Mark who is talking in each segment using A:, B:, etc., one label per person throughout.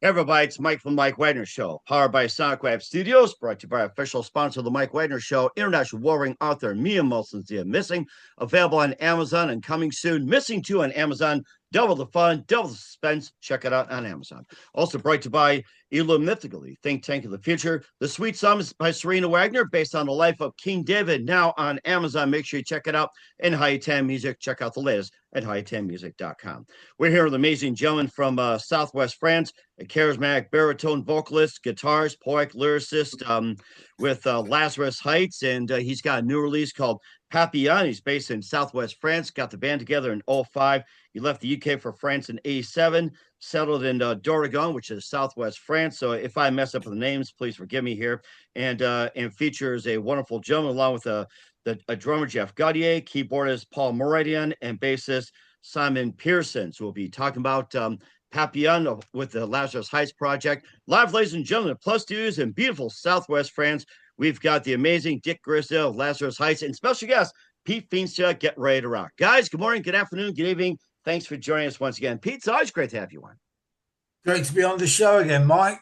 A: Everybody, it's Mike from the Mike Wagner Show, powered by SoundCraft Studios, brought to you by official sponsor of the Mike Wagner Show, international warring author Mia Molson's The Missing, available on Amazon and coming soon. Missing 2 on Amazon, double the fun, double the suspense. Check it out on Amazon. Also brought to you by Mythically, Think Tank of the Future. The Sweet Psalms by Serena Wagner, based on the life of King David, now on Amazon. Make sure you check it out. And High 10 Music, check out the latest at high10music.com. We're here with an amazing gentleman from Southwest France, a charismatic baritone vocalist, guitarist, poet, lyricist with Lazarus Heights, and he's got a new release called Papillon. He's based in Southwest France, got the band together in 2005. He left the UK for France in 1987, settled in Doregon, which is Southwest France. So if I mess up the names, please forgive me here. And features a wonderful gentleman along with a drummer, Jeff Gaudier, keyboardist Paul Moradian, and bassist Simon Pearson. So we'll be talking about Papillon with the Lazarus Heights project. Live, ladies and gentlemen, Plus Studios in beautiful Southwest France. We've got the amazing Dick Grisdale, Lazarus Heights, and special guest, Pete Feenstra. Get ready to rock. Guys, good morning, good afternoon, good evening. Thanks for joining us once again. Pete, it's always great to have you on.
B: Great to be on the show again, Mike.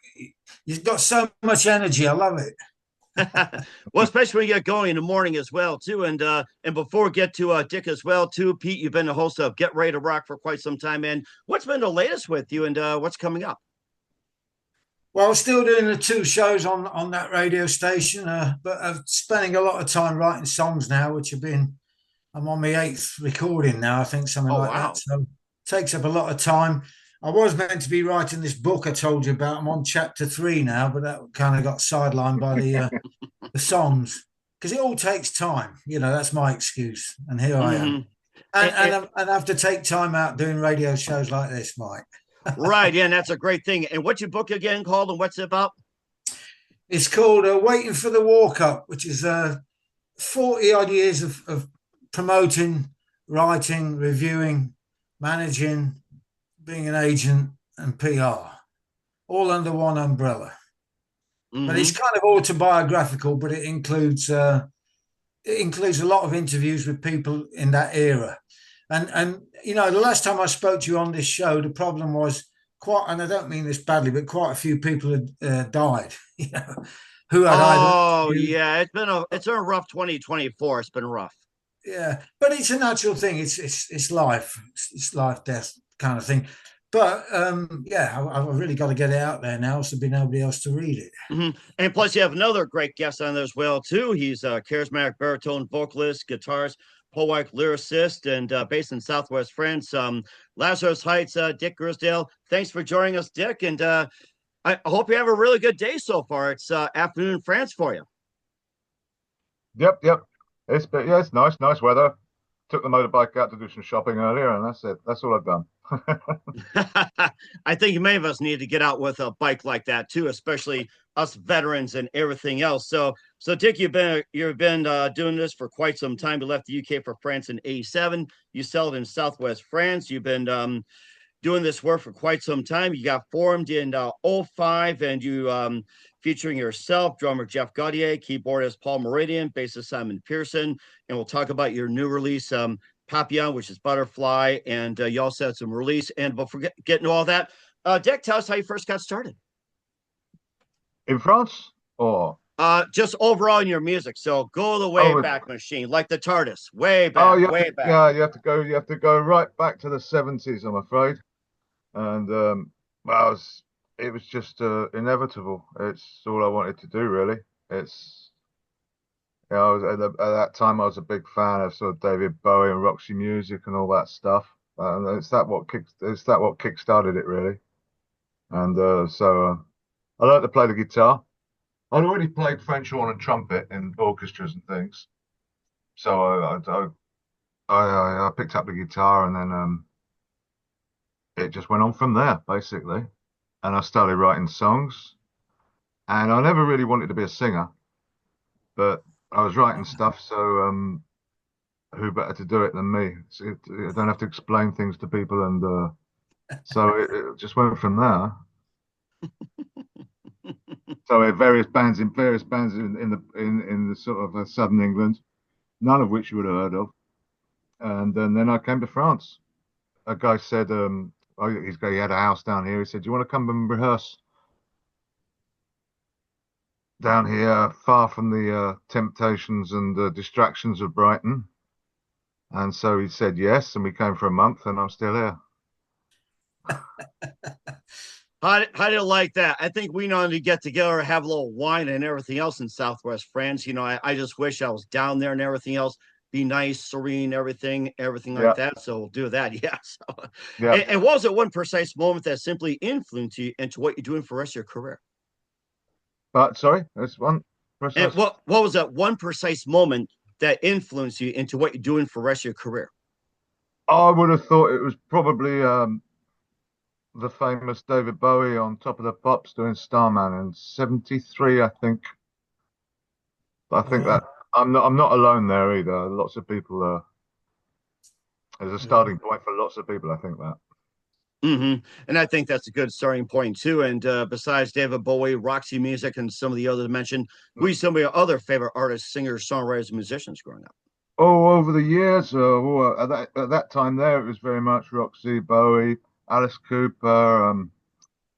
B: You've got so much energy. I love it.
A: Well, especially when you get going in the morning as well, too. And before we get to Dick as well, too, Pete, you've been the host of Get Ready to Rock for quite some time. And what's been the latest with you, and what's coming up?
B: Well, I'm still doing the 2 shows on that radio station, but I'm spending a lot of time writing songs now, which I'm on my 8th recording now, I think, something like that. So it takes up a lot of time. I was meant to be writing this book I told you about. I'm on chapter 3 now, but that kind of got sidelined by the songs, because it all takes time. You know, that's my excuse. And here I am. And I have to take time out doing radio shows like this, Mike.
A: Right. Yeah, and that's a great thing. And what's your book again called, and what's it about?
B: It's called Waiting for the Walk Up, which is 40 odd years of promoting, writing, reviewing, managing, being an agent, and PR, all under one umbrella. But it's kind of autobiographical, but it includes a lot of interviews with people in that era. And you know, the last time I spoke to you on this show, the problem was and I don't mean this badly, but quite a few people had died. You know, who had
A: yeah, it's a rough 2024. It's been rough.
B: Yeah, but it's a natural thing. It's life. It's life, death kind of thing. But I've really got to get it out there now, so there'll be nobody else to read it.
A: And plus, you have another great guest on there as well, too. He's a charismatic baritone vocalist, guitarist, poet, lyricist, and based in Southwest France. Lazarus Heights, Dick Grisdale. Thanks for joining us, Dick. And I hope you have a really good day so far. It's afternoon in France for you.
C: Yep. It's nice weather. Took the motorbike out to do some shopping earlier, and that's it. That's all I've done.
A: I think many of us need to get out with a bike like that too, especially us veterans and everything else. So Dick, you've been doing this for quite some time. You left the UK for France in 1987. You settled in Southwest France. You've been doing this work for quite some time. You got formed in 2005, and you featuring yourself, drummer Jeff Gaudier, keyboardist Paul Moradian, bassist Simon Pearson, and we'll talk about your new release, Papillon, which is Butterfly, and you also had some release. And before getting to all that, Dick, tell us how you first got started.
C: In France, or
A: just overall in your music. So go the way back machine, like the TARDIS, way back, way back.
C: Yeah, you have to go right back to the 70s, I'm afraid. And it was just inevitable. It's all I wanted to do, really. I was at that time I was a big fan of sort of David Bowie and Roxy Music and all that stuff. And it's that what kick-started it, really. And so I learned to play the guitar. I'd already played French horn and trumpet in orchestras and things. So I picked up the guitar, and then it just went on from there, basically. And I started writing songs. And I never really wanted to be a singer, but I was writing stuff, so who better to do it than me? So I don't have to explain things to people, and so it just went from there. So various bands in the sort of southern England, none of which you would have heard of, and then I came to France. A guy said, he had a house down here. He said, "Do you want to come and rehearse down here, far from the temptations and distractions of Brighton?" And so he said yes, and we came for a month, and I'm still here.
A: How do you like that? I think we know to get together, have a little wine and everything else in Southwest France. You know, I just wish I was down there and everything else. Be nice, serene, everything like that. So we'll do that. Yeah. So,
C: Yeah.
A: And what was it one precise moment that simply influenced you into what you're doing for the rest of your career?
C: But sorry, there's one.
A: And what was that one precise moment that influenced you into what you're doing for the rest of your career?
C: I would have thought it was probably the famous David Bowie on Top of the Pops doing Starman in '73, I think. But I think that I'm not alone there either. Lots of people as a starting point for lots of people. I think that.
A: And I think that's a good starting point too. And besides David Bowie, Roxy Music, and some of the others mentioned, who are some of your other favorite artists, singers, songwriters, and musicians growing up?
C: Oh, over the years, at that time there, it was very much Roxy, Bowie, Alice Cooper,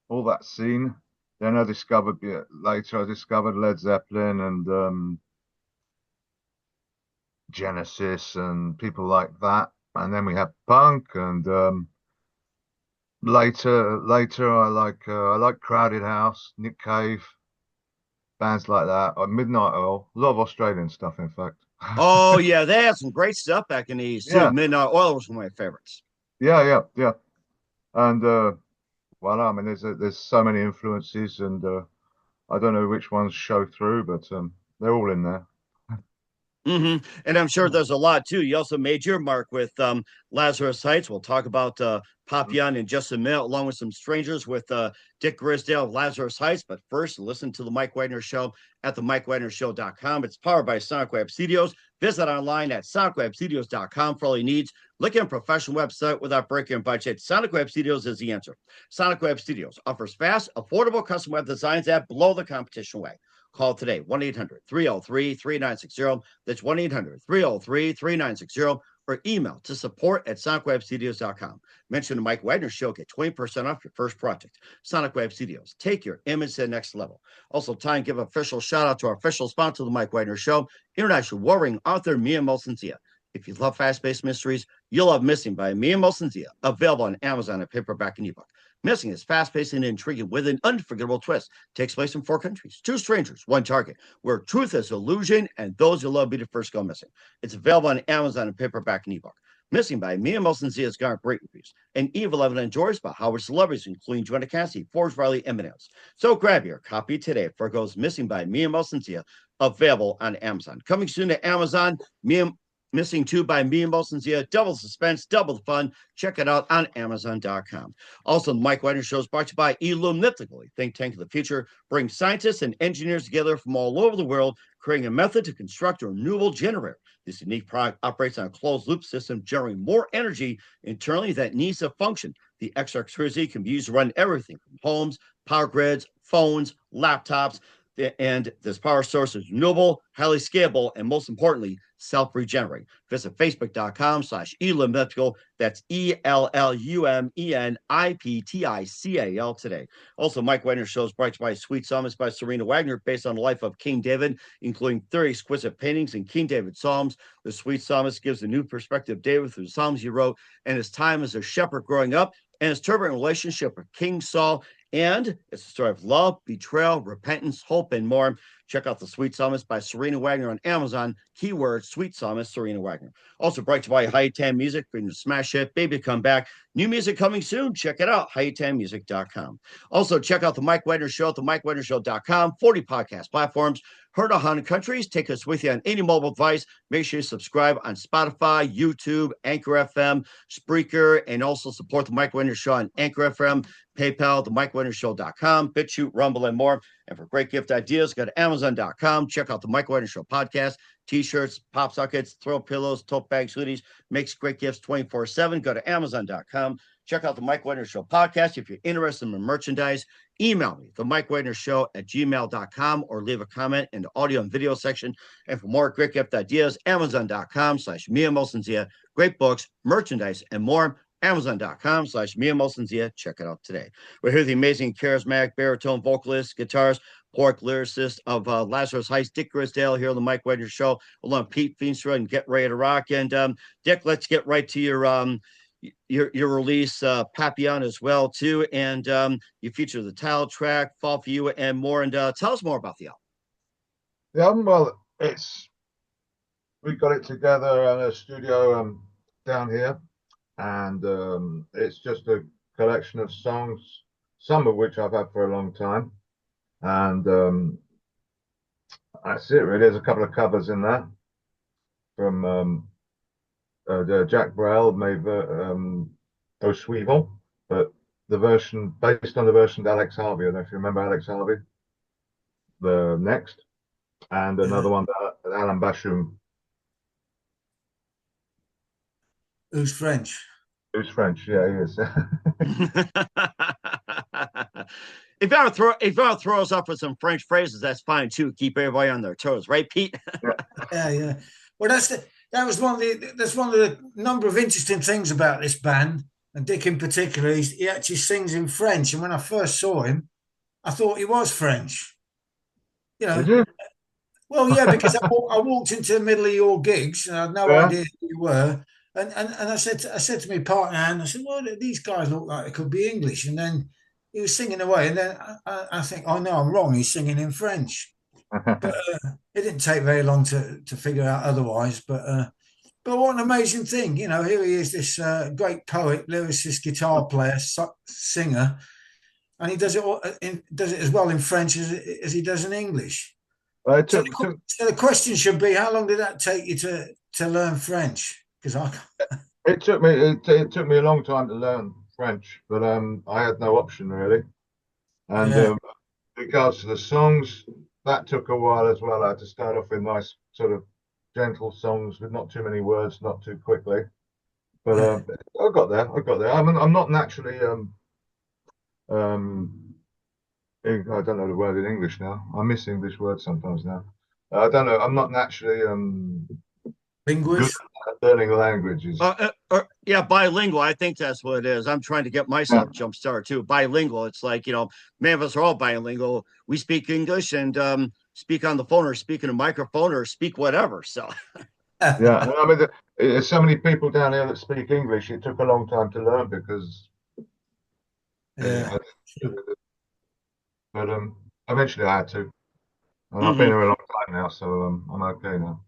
C: all that scene. Then I discovered Led Zeppelin and Genesis and people like that. And then we had punk and later I like Crowded House, Nick Cave, bands like that, or Midnight Oil, a lot of Australian stuff, in fact.
A: Oh yeah, they had some great stuff back in the 80s too. Midnight Oil was one of my favorites.
C: Yeah. And well, I mean, there's so many influences, and I don't know which ones show through, but they're all in there.
A: And I'm sure there's a lot too. You also made your mark with Lazarus Heights. We'll talk about Papillon in just a minute, along with some strangers with Dick Grisdale of Lazarus Heights. But first, listen to the Mike Wagner Show at themikewagnershow.com. It's powered by Sonic Web Studios. Visit online at sonicwebstudios.com for all your needs. Look at a professional website without breaking a budget. Sonic Web Studios is the answer. Sonic Web Studios offers fast, affordable custom web designs that blow the competition away. Call today, 1-800-303-3960. That's 1-800-303-3960. Or email to support@sonicwebstudios.com. Mention the Mike Wagner Show. Get 20% off your first project. Sonic Web Studios. Take your image to the next level. Also, time to give an official shout out to our official sponsor, the Mike Wagner Show, international warring author Mia Molson-Zia. If you love fast-paced mysteries, you'll love Missing by Mia Molson-Zia, available on Amazon in paperback and ebook. Missing is fast-paced and intriguing with an unforgettable twist. Takes place in 4 countries, 2 strangers, 1 target, where truth is illusion and those you love be the first go missing. It's available on Amazon in paperback and ebook. Missing by Mia Molson-Zia has got great reviews. And Eve 11 enjoys by Howard celebrities, including Joanna Cassidy, Forrest Riley, and Eminem. So grab your copy today for it goes Missing by Mia Molson-Zia, available on Amazon. Coming soon to Amazon, Missing 2 by Mia Molson-Zia, double suspense, double the fun. Check it out on Amazon.com. Also, the Mike Wagner Show is brought to you by Ellumnifical, a think tank of the future, brings scientists and engineers together from all over the world, creating a method to construct a renewable generator. This unique product operates on a closed-loop system, generating more energy internally that needs to function. The extra electricity can be used to run everything from homes, power grids, phones, laptops, and this power source is renewable, highly scalable, and most importantly, self-regenerating. Visit facebook.com/Ellumnifical. That's ELLUMENIPTICAL today. Also, Mike Wagner Show is brought to you by Sweet Psalms by Serena Wagner, based on the life of King David, including 30 exquisite paintings in King David Psalms. The Sweet Psalmist gives a new perspective of David through the Psalms he wrote and his time as a shepherd growing up and his turbulent relationship with King Saul. And it's a story of love, betrayal, repentance, hope, and more. Check out The Sweet Psalmist by Serena Wagner on Amazon. Keyword Sweet Psalmist, Serena Wagner. Also brought to you by Hi-Tan Music, bring the smash hit, Baby Come Back. New music coming soon. Check it out, hightanmusic.com. Also, check out the Mike Wagner Show at themikewagnershow.com. 40 podcast platforms. Heard 100 countries. Take us with you on any mobile device. Make sure you subscribe on Spotify, YouTube, Anchor FM, Spreaker, and also support the Mike Wagner Show on Anchor FM, PayPal, themikewagnershow.com, BitChute, Rumble, and more. And for great gift ideas, go to Amazon.com. Check out the Mike Wagner Show podcast. T-shirts, pop sockets, throw pillows, tote bags, hoodies, makes great gifts 24/7. Go to Amazon.com. Check out the Mike Wagner Show podcast. If you're interested in merchandise, email me, themikewagnershow@gmail.com, or leave a comment in the audio and video section. And for more great gift ideas, Amazon.com/Mia Molson-Zia. Great books, merchandise, and more. Amazon.com/Mia. Check it out today. We're here with the amazing, charismatic baritone vocalist, guitarist, pork lyricist of Lazarus Heights, Dick Grisdale, here on the Mike Wagner Show, along with Pete Feenstra, and Get Ready to Rock. And Dick, let's get right to your release, Papillon, as well too. And you feature the title track, Fall for You, and more. And tell us more about the album.
C: The album, well, we got it together in a studio down here, and it's just a collection of songs, some of which I've had for a long time, and that's it really. There's a couple of covers in there from Jack Brel made "Oh Sweevel," but the version based on the version of Alex Harvey. I don't know if you remember Alex Harvey. The next, and another one that Alan Basham.
B: Who's French?
C: Who's French? Yeah, he is.
A: If you want to throw us up with some French phrases, that's fine too. Keep everybody on their toes, right, Pete?
B: Yeah. Well, that's one of the number of interesting things about this band, and Dick in particular. He actually sings in French, and when I first saw him, I thought he was French. You know.
C: Did you?
B: Well, yeah, because I walked into the middle of your gigs, and I had no idea who you were. And I said to my partner, and I said, well, these guys look like they could be English. And then he was singing away, and then I think, oh no, I'm wrong. He's singing in French. But it didn't take very long to figure out otherwise. But what an amazing thing, you know. Here he is, this great poet, lyricist, guitar player, singer, and he does it as well in French as he does in English. So the question should be, how long did that take you to learn French?
C: It took me a long time to learn French, but I had no option really. And in regards to the songs, that took a while as well. I had to start off with nice sort of gentle songs with not too many words, not too quickly. But I got there. I'm not naturally I don't know the word in English now. I miss English words sometimes now. I don't know. I'm not naturally
B: linguist.
C: Learning languages.
A: Bilingual. I think that's what it is. I'm trying to get myself jump start too. Bilingual. It's like, many of us are all bilingual. We speak English and speak on the phone or speak in a microphone or speak whatever. So
C: yeah, I mean, there's so many people down here that speak English. It took a long time to learn because but eventually I had to, and I've been here a long time now, so I'm okay now.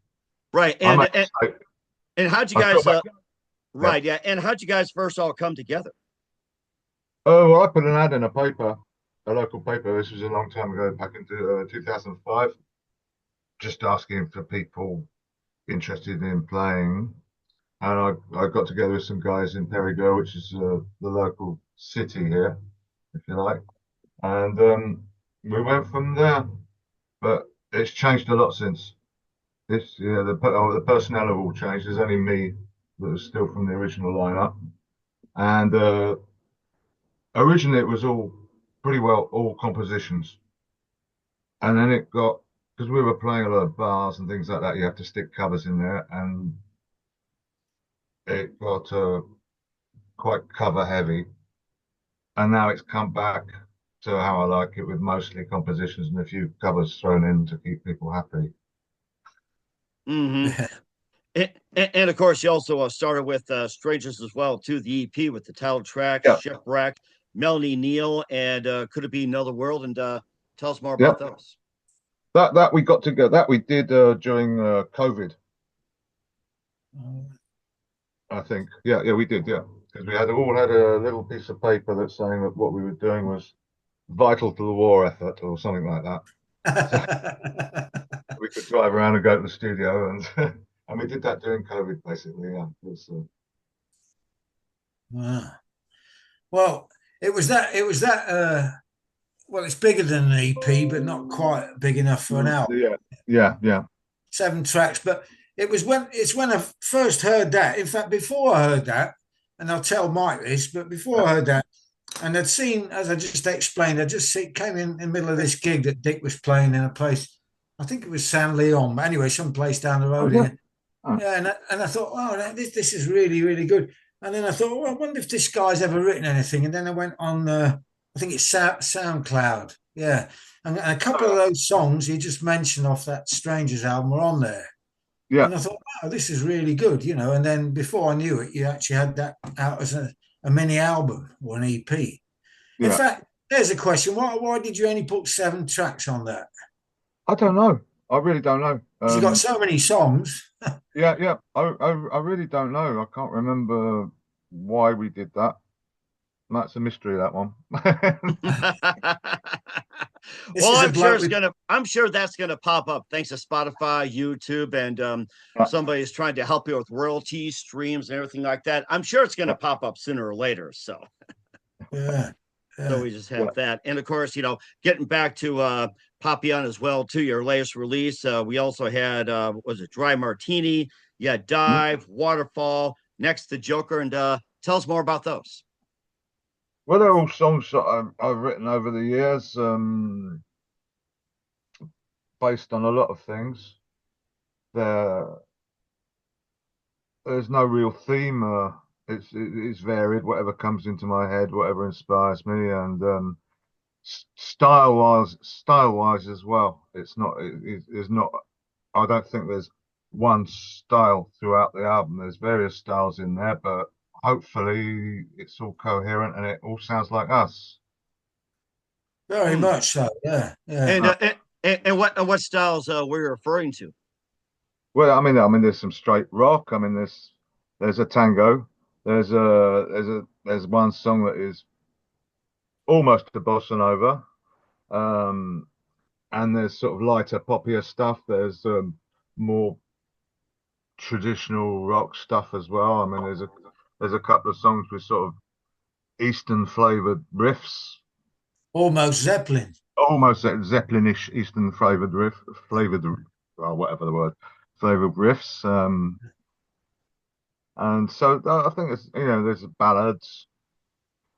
A: Right, and how'd you guys? And how'd you guys first all come together?
C: Oh, well, I put an ad in a local paper. This was a long time ago, back into 2005, just asking for people interested in playing, and I got together with some guys in Perigord, which is the local city here, if you like, and we went from there. But it's changed a lot since. The personnel have all changed. There's only me that was still from the original lineup, and originally it was all pretty well all compositions, and then it got, because we were playing a lot of bars and things like that, you have to stick covers in there, and it got quite cover heavy, and now it's come back to how I like it, with mostly compositions and a few covers thrown in to keep people happy.
A: Mm-hmm. And of course, you also started with Strangers as well, too, the EP with the title track, Shipwreck, Melanie Neal, and Could It Be Another World? And tell us more about those.
C: That we got together, that we did during COVID. I think. Yeah, we did, because we all had a little piece of paper that's saying that what we were doing was vital to the war effort or something like that. So we could drive around and go to the studio, and and we did that during COVID, basically. Yeah.
B: Well, it was that. Well, it's bigger than an EP, but not quite big enough for an album.
C: Yeah.
B: 7 tracks, but it's when I first heard that. In fact, before I heard that, and I'll tell Mike this, but before I heard that, and I'd seen, as I just explained, came in the middle of this gig that Dick was playing in a place, I think it was San Leon, but anyway, some place down the road here. Yeah, and I thought, oh, this is really, really good. And then I thought, well, I wonder if this guy's ever written anything. And then I went on, I think it's SoundCloud. Yeah. And a couple of those songs you just mentioned off that Strangers album were on there.
C: Yeah.
B: And I thought, wow, this is really good, you know. And then before I knew it, you actually had that out as a mini album or an EP. In fact, there's a question. Why did you only put 7 tracks on that?
C: I don't know. I really don't know.
B: You got so many songs.
C: Yeah. I really don't know. I can't remember why we did that. That's a mystery, that one.
A: Well, I'm sure that's gonna pop up thanks to Spotify, YouTube, and somebody's trying to help you with royalties, streams, and everything like that. I'm sure it's gonna pop up sooner or later. So
B: yeah.
A: So we just have that. And of course, you know, getting back to Papillon as well, too, your latest release. We also had was it Dry Martini? Yeah, Dive, Waterfall, Next to Joker, and tell us more about those.
C: Well, they're all songs that I've written over the years, based on a lot of things. There's no real theme. It's varied, whatever comes into my head, whatever inspires me, and style wise as well. It's not. I don't think there's one style throughout the album. There's various styles in there, but hopefully it's all coherent and it all sounds like us.
B: Very much so. Yeah.
A: And what styles were you referring to?
C: Well, I mean, there's some straight rock. I mean, there's a tango. There's one song that is almost a bossa nova, and there's sort of lighter, poppier stuff. There's more traditional rock stuff as well. I mean, there's a couple of songs with sort of Eastern flavored riffs,
B: almost Zeppelin,
C: almost Zeppelinish Eastern flavored or whatever the word, flavored riffs. And so I think it's, you know, there's ballads.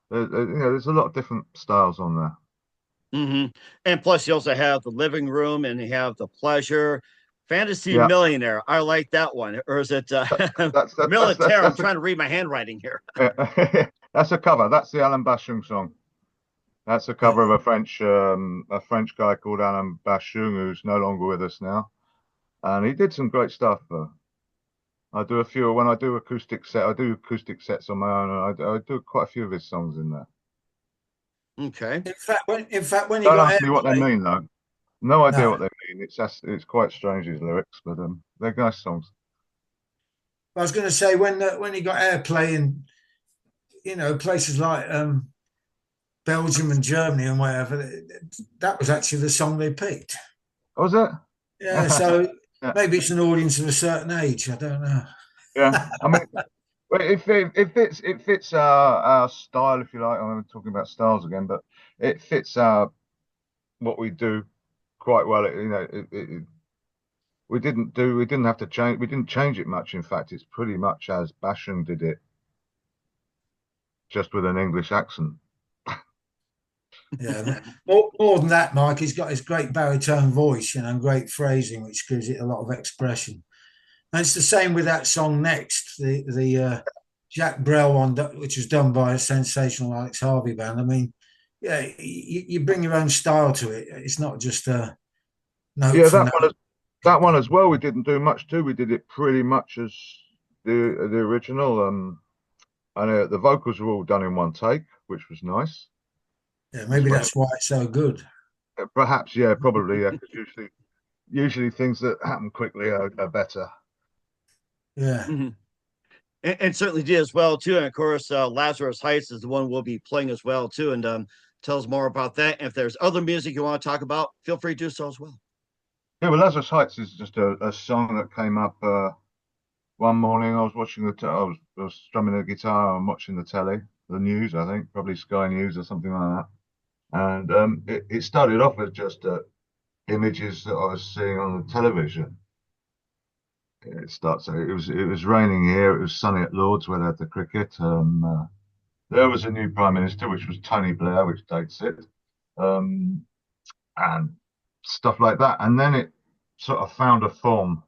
C: There's a lot of different styles on there.
A: Mm-hmm. And plus, you also have the living room, and you have the pleasure, fantasy millionaire. I like that one. Or is it militaire? I'm trying to read my handwriting here.
C: That's a cover. That's the Alan Bashung song. That's a cover of a French guy called Alan Bashung, who's no longer with us now, and he did some great stuff. I do a few when I do acoustic sets on my own, and I do quite a few of his songs in there.
A: Okay.
B: In fact, when you
C: don't ask me what they mean though. No idea what they mean. It's quite strange, his lyrics, but they're nice songs.
B: I was going to say when he got airplay in, you know, places like Belgium and Germany and whatever, that was actually the song they picked.
C: Was it?
B: Yeah. So. Yeah. Maybe it's an audience of a certain age. I don't know.
C: Yeah, I mean, it fits our style, if you like. I'm talking about styles again, but it fits what we do quite well. You know, we didn't have to change. We didn't change it much. In fact, it's pretty much as Bashung did it, just with an English accent.
B: Yeah, more than that, Mike. He's got his great baritone voice, you know, and great phrasing, which gives it a lot of expression. And it's the same with that song next, the Jacques Brel one, which was done by a sensational Alex Harvey band. I mean, yeah, you bring your own style to it. It's not just a note. Yeah,
C: that one as well. We didn't do much too. We did it pretty much as the original. And the vocals were all done in one take, which was nice.
B: Yeah, maybe that's why it's so good.
C: Perhaps, yeah, probably, yeah. Because usually things that happen quickly are better.
B: Yeah,
A: and certainly did as well too. And of course, Lazarus Heights is the one we'll be playing as well too. And tell us more about that. And if there's other music you want to talk about, feel free to do so as well.
C: Yeah, well, Lazarus Heights is just a song that came up one morning. I was watching I was strumming a guitar and watching the telly, the news, I think, probably Sky News or something like that. And it started off with just images that I was seeing on the television. It was raining here. It was sunny at Lord's where they had the cricket. There was a new prime minister, which was Tony Blair, which dates it, and stuff like that. And then it sort of found a form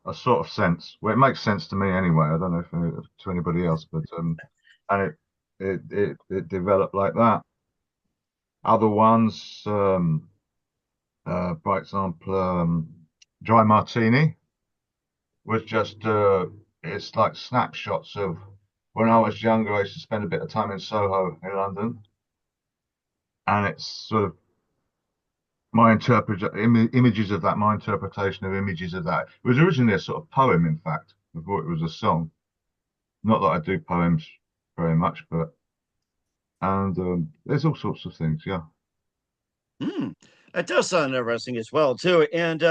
C: a sort of sense. Well, it makes sense to me anyway. I don't know if to anybody else, but and it developed like that. Other ones, by example, Dry Martini was just it's like snapshots of when I was younger. I used to spend a bit of time in Soho in London, and it's sort of my images of that, my interpretation of images of that. It was originally a sort of poem, in fact, before it was a song. Not that I do poems very much, but there's all sorts of things, yeah.
A: It does sound interesting as well, too. And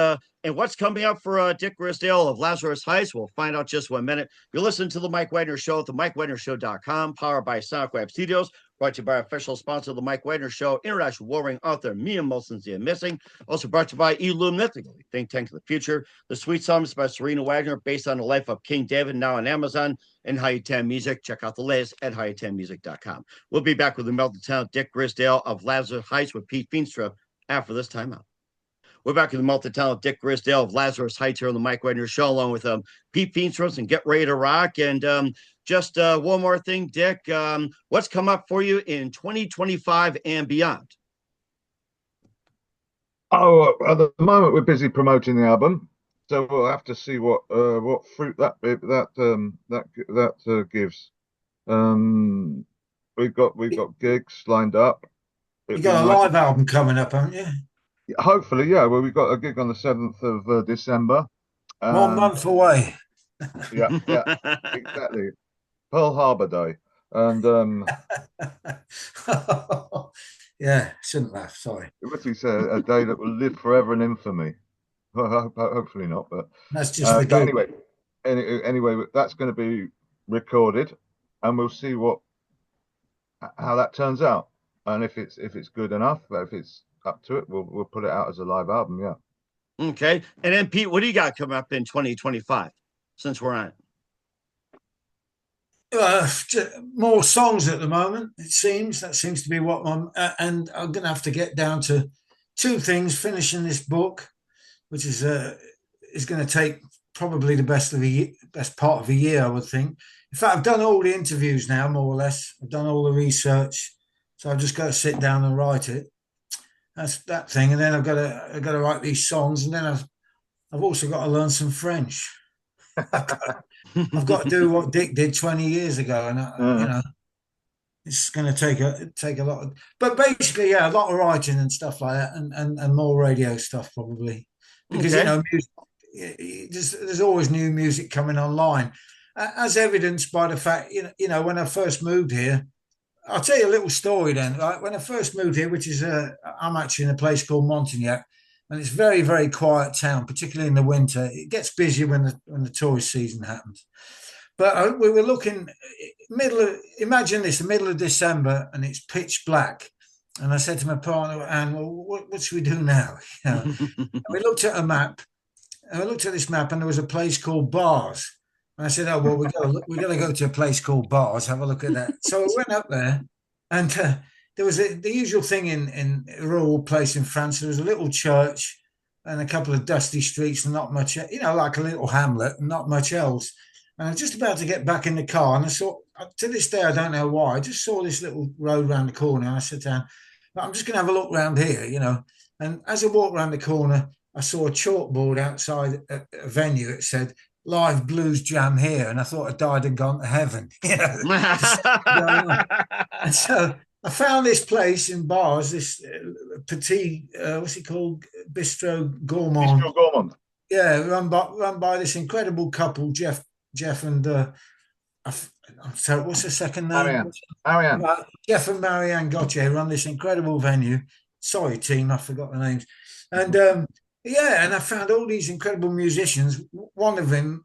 A: what's coming up for Dick Grisdale of Lazarus Heights? We'll find out just 1 minute. You're listening to the Mike Wagner Show at the MikeWagnerShow.com, powered by SoundWeb Studios, brought to you by official sponsor of the Mike Wagner Show, international warring author Mia Molson's The Missing. Also brought to you by Illuminating, think tank of the future. The Sweet Songs by Serena Wagner, based on the life of King David, now on Amazon and High 10 Music. Check out the latest at high10music.com. We'll be back with the melted talent Dick Grisdale of Lazarus Heights with Pete Feenstra after this timeout. We're back with the multi-talented Dick Grisdale of Lazarus Heights here on the Mike Wagner Show, along with Pete Feenstra, and Get Ready to Rock. And just one more thing, Dick, what's come up for you in 2025 and beyond?
C: Oh, at the moment we're busy promoting the album, so we'll have to see what fruit that gives. We've got gigs lined up.
B: You got a live album coming up, haven't you?
C: Hopefully, yeah. Well, we've got a gig on the 7th of December.
B: 1 month away.
C: Yeah, exactly. Pearl Harbor Day. And
B: yeah, shouldn't laugh, sorry.
C: What he said, a day that will live forever in infamy. Hopefully not, but
B: that's just the
C: anyway, that's going to be recorded, and we'll see how that turns out. And if it's good enough, if it's up to it, we'll put it out as a live album, yeah.
A: Okay. And then Pete, what do you got coming up in 2025 since we're on
B: it? More songs at the moment, it seems. That seems to be what and I'm going to have to get down to 2 things: finishing this book, which is going to take probably the best part of a year, I would think. In fact, I've done all the interviews now, more or less. I've done all the research. So I've just got to sit down and write it. That's that thing. And then I've got to write these songs. And then I've also got to learn some French. I've got to do what Dick did 20 years ago. And, you know, it's going to take a lot of... But basically, yeah, a lot of writing and stuff like that, and more radio stuff probably. Because, you know, there's always new music coming online. As evidenced by the fact, you know, when I first moved here, I'll tell you a little story then. Right? When I first moved here, which is I'm actually in a place called Montignac, and it's a very, very quiet town, particularly in the winter. It gets busier when the tourist season happens. But we were looking imagine this, the middle of December, and it's pitch black. And I said to my partner, Anne, well, what should we do now? You know? And we looked at a map, and I looked at this map, and there was a place called Bars. And I said, oh, well, we got to go to a place called Bars, have a look at that. So I went up there, and there was the usual thing in a rural place in France. There was a little church and a couple of dusty streets and not much, you know, like a little hamlet and not much else. And I was just about to get back in the car, and I saw, to this day, I don't know why, I just saw this little road around the corner, and I sat down, I'm just going to have a look around here, you know. And as I walked around the corner, I saw a chalkboard outside a venue. It said, live blues jam here, and I thought I died and gone to heaven. You know? And so I found this place in Bars, this petit, what's it called, Bistro Gourmand.
C: Bistro Gourmand.
B: Yeah, run by this incredible couple, Jeff and I'm sorry, what's the second name?
C: Marianne.
B: Jeff and Marianne Gauthier run this incredible venue. Sorry, team, I forgot the names. And yeah, and I found all these incredible musicians. One of them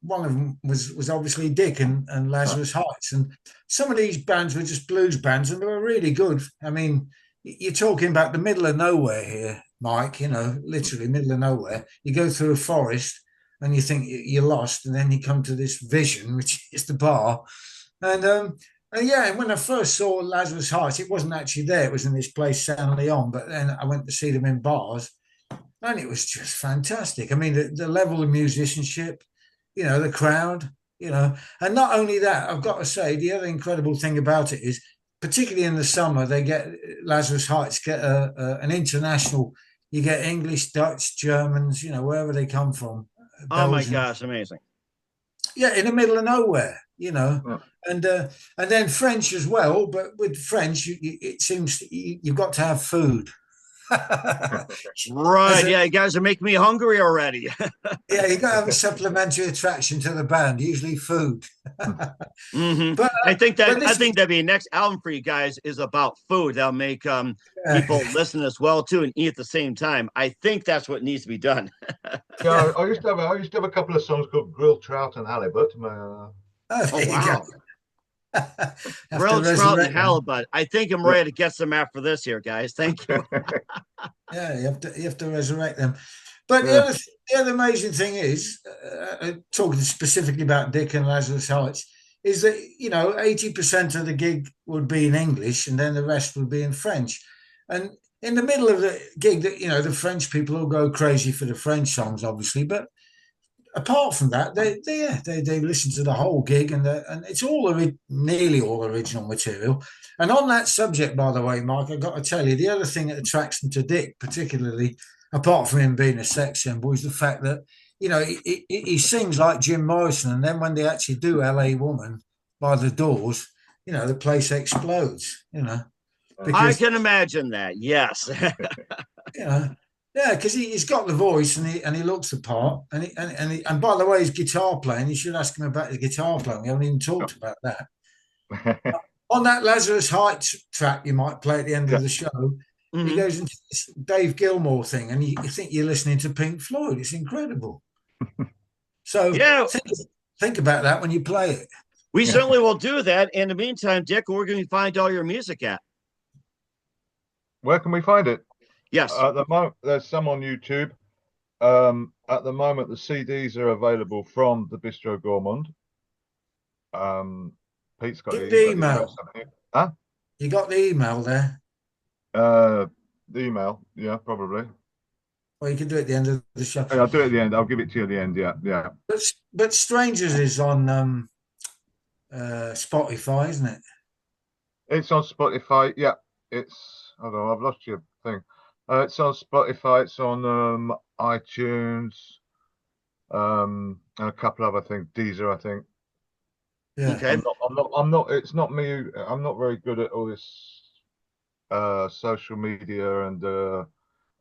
B: was obviously Dick and Lazarus Heights. And some of these bands were just blues bands, and they were really good. I mean, you're talking about the middle of nowhere here, Mike, you know, literally middle of nowhere. You go through a forest and you think you're lost, and then you come to this vision, which is the bar. And yeah, and when I first saw Lazarus Heights, it wasn't actually there. It was in this place, Saint Leon. But then I went to see them in Bars, and it was just fantastic. I mean, the level of musicianship, the crowd, and not only that, I've got to say, the other incredible thing about it is, particularly in the summer, they get Lazarus Heights get an international. You get English, Dutch, Germans, wherever they come from.
A: Oh my gosh, amazing!
B: Yeah, in the middle of nowhere, and then French as well. But with French, it seems you've got to have food.
A: Right, yeah, you guys are making me hungry already.
B: Yeah, you got to have a supplementary attraction to the band, usually food.
A: But I think that'd be a next album for you guys is about food. That'll make people listen as well too and eat at the same time. I think that's what needs to be done.
C: Yeah, I used to have a couple of songs called Grilled Trout and Halibut.
B: Wow.
A: Grilled trout and halibut. I think I'm ready to get some after this here, guys. Thank you.
B: Yeah, you have to resurrect them. But the other amazing thing is, talking specifically about Dick and Lazarus Heights, is that 80% of the gig would be in English, and then the rest would be in French. And in the middle of the gig, the French people will go crazy for the French songs, obviously, but apart from that, they listen to the whole gig, and it's nearly all original material. And on that subject, by the way, Mike, I've got to tell you, the other thing that attracts them to Dick, particularly, apart from him being a sex symbol, is the fact that he sings like Jim Morrison, and then when they actually do "L.A. Woman" by the Doors, the place explodes.
A: I can imagine that. Yes.
B: Yeah, because he's got the voice and he looks the part. And by the way, his guitar playing, you should ask him about his guitar playing. We haven't even talked about that. On that Lazarus Heights track you might play at the end of the show, he goes into this Dave Gilmour thing, and you think you're listening to Pink Floyd. It's incredible. So think about that when you play it.
A: We certainly will do that. In the meantime, Dick, where can we find all your music at?
C: Where can we find it?
A: Yes.
C: At the moment, there's some on YouTube. At the moment, the CDs are available from the Bistro Gourmand. Pete's got
B: the email.
C: Huh?
B: You got the email there?
C: The email, yeah, probably.
B: Or you can do it at the end of the show.
C: I'll do it at the end. I'll give it to you at the end, yeah.
B: But Strangers is on Spotify, isn't it?
C: It's on Spotify, yeah. Hold on, I've lost your thing. It's on Spotify. It's on iTunes, and a couple other things. Deezer, I think.
B: Yeah.
A: Okay.
C: I'm not. It's not me. I'm not very good at all this social media and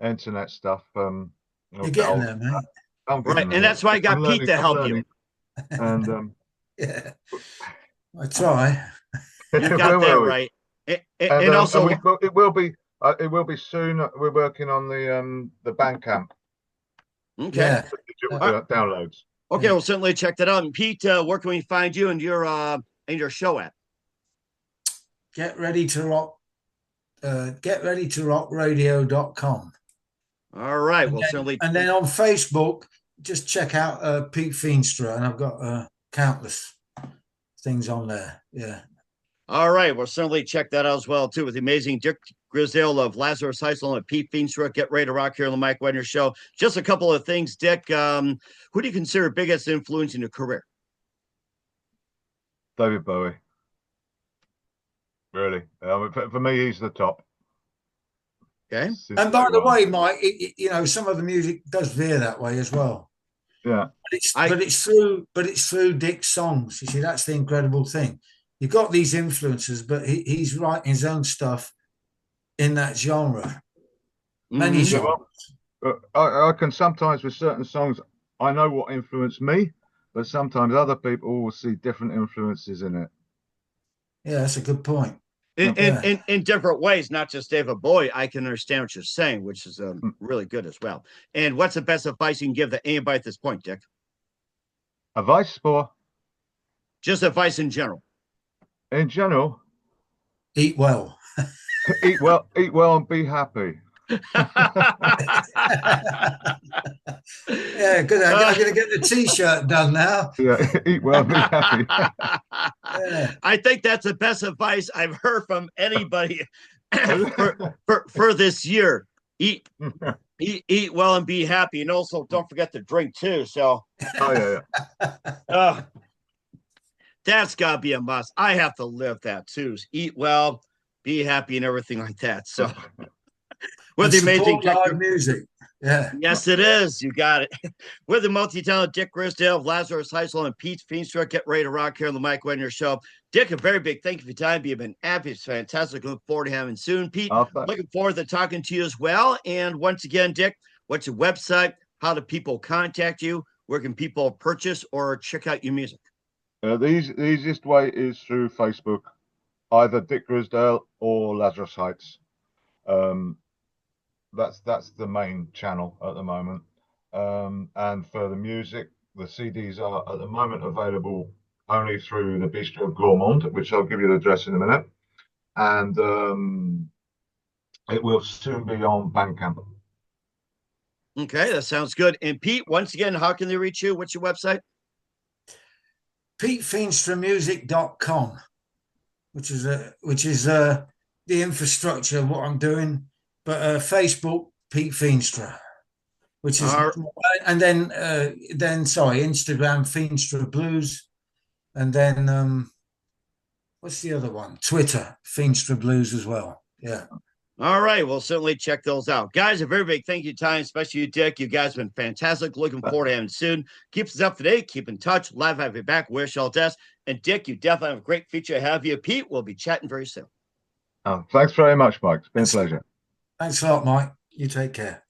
C: internet stuff.
B: You're getting there, man.
A: Right, and that's why I got Pete to help you.
C: And
B: yeah, I try.
A: You got that right. And also,
C: it will be. It will be soon. We're working on the Bandcamp.
A: Okay.
C: Downloads.
A: Okay, we'll certainly check that out. And Pete, where can we find you and your show at?
B: Get ready to rock radio.com.
A: All right. Certainly.
B: And then on Facebook, just check out Pete Feenstra, and I've got countless things on there. Yeah.
A: All right. We'll certainly check that out as well, too, with the amazing Dick Grisdale of Lazarus Heights and Pete Feenstra. Get ready to rock here on the Mike Wagner Show. Just a couple of things, Dick. Who do you consider biggest influence in your career?
C: David Bowie. Really. For me, he's the top.
A: Okay.
B: And by the way, Mike, some of the music does veer that way as well.
C: Yeah.
B: But it's through Dick's songs. You see, that's the incredible thing. You've got these influences, but he's writing his own stuff in that genre. Many genres.
C: I can sometimes, with certain songs, I know what influenced me, but sometimes other people will see different influences in it.
B: Yeah, that's a good point.
A: In different ways, not just David Bowie. I can understand what you're saying, which is really good as well. And what's the best advice you can give to anybody at this point, Dick?
C: Advice for?
A: Just advice in general.
C: In general,
B: eat well.
C: Eat well and be happy.
B: Yeah, good. I'm going to get the T-shirt done now.
C: Yeah, eat well and be happy.
B: Yeah.
A: I think that's the best advice I've heard from anybody for this year. Eat Eat well and be happy, and also don't forget to drink too. So,
C: Oh yeah.
A: That's gotta be a must. I have to live that too. Eat well, be happy, and everything like that. So, with the amazing
B: live music. Yeah.
A: Yes, it is. You got it. With the multi-talented Dick Grisdale of Lazarus Heights and Pete Feenstra, get ready to rock here on the Mike Wagner Show. Dick, a very big thank you for your time. You've been happy. It's fantastic. Look forward to having soon. Pete, looking forward to talking to you as well. And once again, Dick, what's your website? How do people contact you? Where can people purchase or check out your music?
C: The easiest way is through Facebook, either Dick Grisdale or Lazarus Heights. That's the main channel at the moment. And for the music, the CDs are at the moment available only through the Bistro Gourmand, which I'll give you the address in a minute. And it will soon be on Bandcamp.
A: Okay, that sounds good. And Pete, once again, how can they reach you? What's your website?
B: PeteFeenstraMusic.com, which is the infrastructure of what I'm doing. But Facebook, Pete Feenstra, which is, and then Instagram, Feenstra Blues, and then what's the other one? Twitter, Feenstra Blues as well. Yeah.
A: All right, we'll certainly check those out. Guys, a very big thank you time, especially you, Dick. You guys have been fantastic. Looking forward to having soon. Keep us up to date. Keep in touch. Live have you back. Wish all best. And Dick, you definitely have a great future ahead of you. Pete, we'll be chatting very soon.
C: Thanks very much, Mike. It's been a pleasure.
B: Thanks a lot, Mike. You take care.